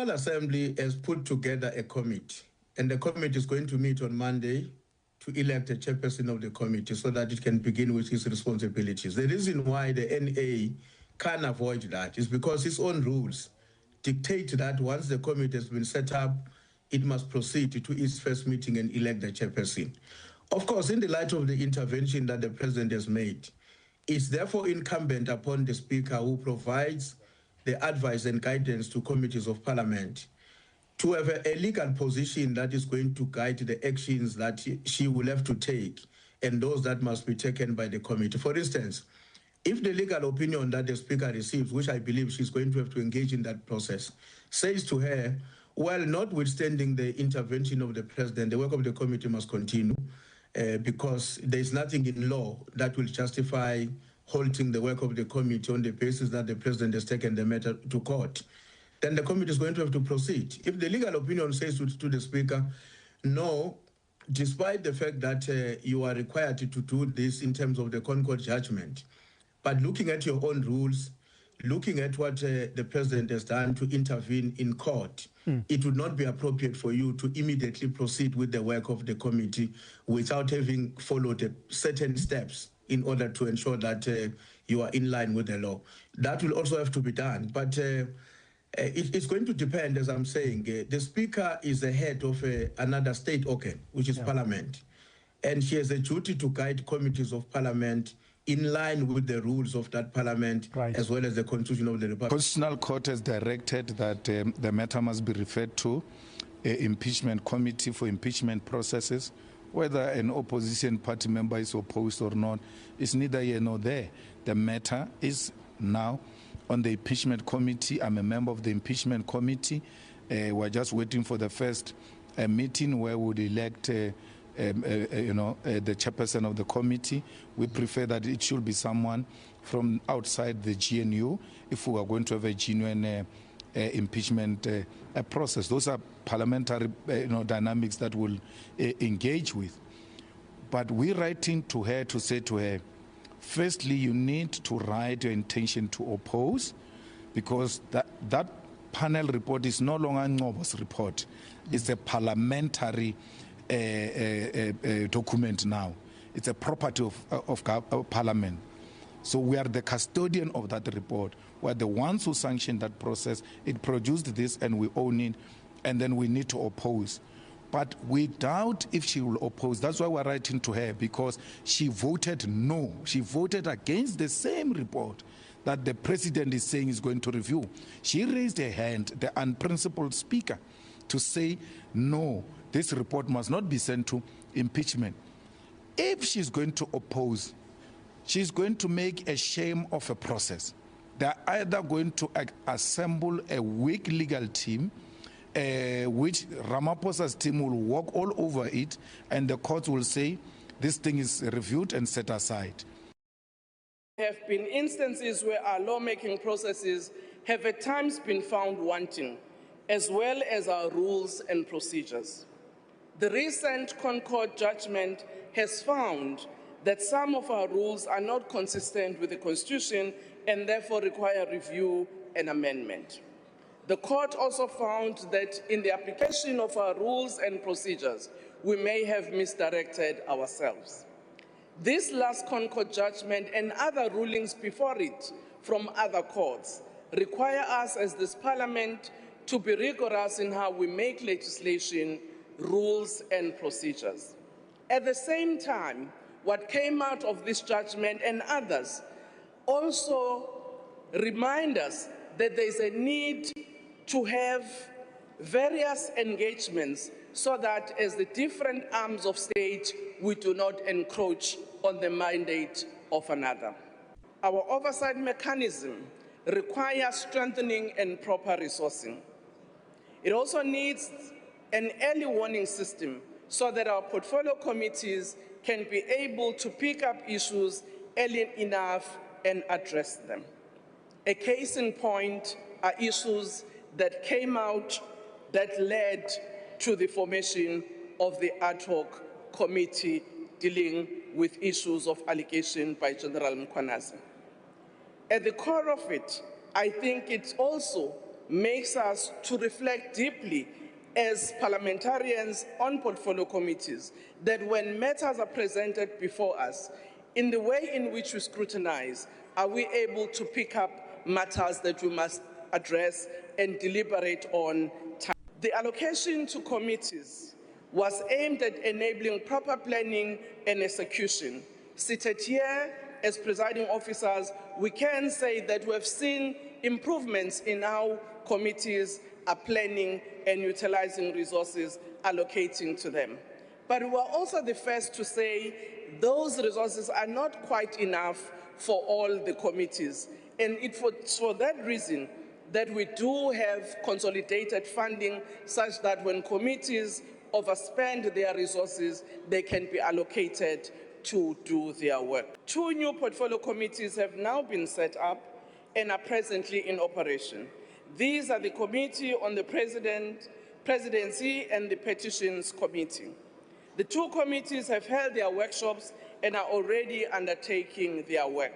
National Assembly has put together a committee, and the committee is going to meet on Monday to elect a chairperson of the committee so that it can begin with its responsibilities. The reason why the NA can't avoid that is because its own rules dictate that once the committee has been set up, it must proceed to its first meeting and elect the chairperson. Of course, in the light of the intervention that the president has made, it's therefore incumbent upon the Speaker, who provides the advice and guidance to committees of parliament, to have a legal position that is going to guide the actions that she will have to take and those that must be taken by the committee. For instance, if the legal opinion that the Speaker receives, which I believe she's going to have to engage in that process, says to her, well, notwithstanding the intervention of the president, the work of the committee must continue because there's nothing in law that will justify halting the work of the committee on the basis that the president has taken the matter to court, then the committee is going to have to proceed. If the legal opinion says to the Speaker, no, despite the fact that you are required to do this in terms of the Concord judgment, but looking at your own rules, looking at what the president has done to intervene in court, it would not be appropriate for you to immediately proceed with the work of the committee without having followed certain steps in order to ensure that you are in line with the law. That will also have to be done. But it's going to depend, as I'm saying. The Speaker is the head of another state organ, which is Parliament. And she has a duty to guide committees of Parliament in line with the rules of that Parliament, as well as the Constitution of the Republic. Constitutional Court has directed that the matter must be referred to an impeachment committee for impeachment processes. Whether an opposition party member is opposed or not is neither here nor there. The matter is now on the impeachment committee. I'm a member of the impeachment committee. We're just waiting for the first meeting where we would elect the chairperson of the committee. We prefer that it should be someone from outside the GNU if we are going to have a genuine impeachment process. Those are parliamentary dynamics that we'll engage with. But we're writing to her to say to her, firstly, you need to write your intention to oppose, because that panel report is no longer Ngobo's report. It's a parliamentary document now. It's a property of Parliament. So we are the custodian of that report. We're the ones who sanctioned that process. It produced this and we own it, and then we need to oppose. But we doubt if she will oppose. That's why we're writing to her, because she voted no. She voted against the same report that the president is saying is going to review. She raised her hand, the unprincipled speaker, to say, no, this report must not be sent to impeachment. If she's going to oppose, she's going to make a shame of a process. They're either going to assemble a weak legal team, which Ramaphosa's team will walk all over it, and the court will say this thing is reviewed and set aside. There have been instances where our lawmaking processes have at times been found wanting, as well as our rules and procedures. The recent Concord judgment has found that some of our rules are not consistent with the Constitution and therefore require review and amendment. The court also found that in the application of our rules and procedures, we may have misdirected ourselves. This last Concord judgment and other rulings before it from other courts require us as this Parliament to be rigorous in how we make legislation, rules and procedures. At the same time, what came out of this judgment and others also remind us that there is a need to have various engagements so that as the different arms of state, we do not encroach on the mandate of another. Our oversight mechanism requires strengthening and proper resourcing. It also needs an early warning system so that our portfolio committees can be able to pick up issues early enough and address them. A case in point are issues that came out that led to the formation of the ad hoc committee dealing with issues of allegation by General Mkhwanazi. At the core of it, I think it's also makes us to reflect deeply as parliamentarians on portfolio committees that when matters are presented before us, in the way in which we scrutinize, are we able to pick up matters that we must address and deliberate on time? The allocation to committees was aimed at enabling proper planning and execution. Seated here as presiding officers, we can say that we have seen improvements in how committees are planning and utilizing resources, allocating to them. But we are also the first to say those resources are not quite enough for all the committees. And it's for that reason that we do have consolidated funding such that when committees overspend their resources, they can be allocated to do their work. 2 new portfolio committees have now been set up and are presently in operation. These are the Committee on the Presidency and the Petitions Committee. The 2 committees have held their workshops and are already undertaking their work.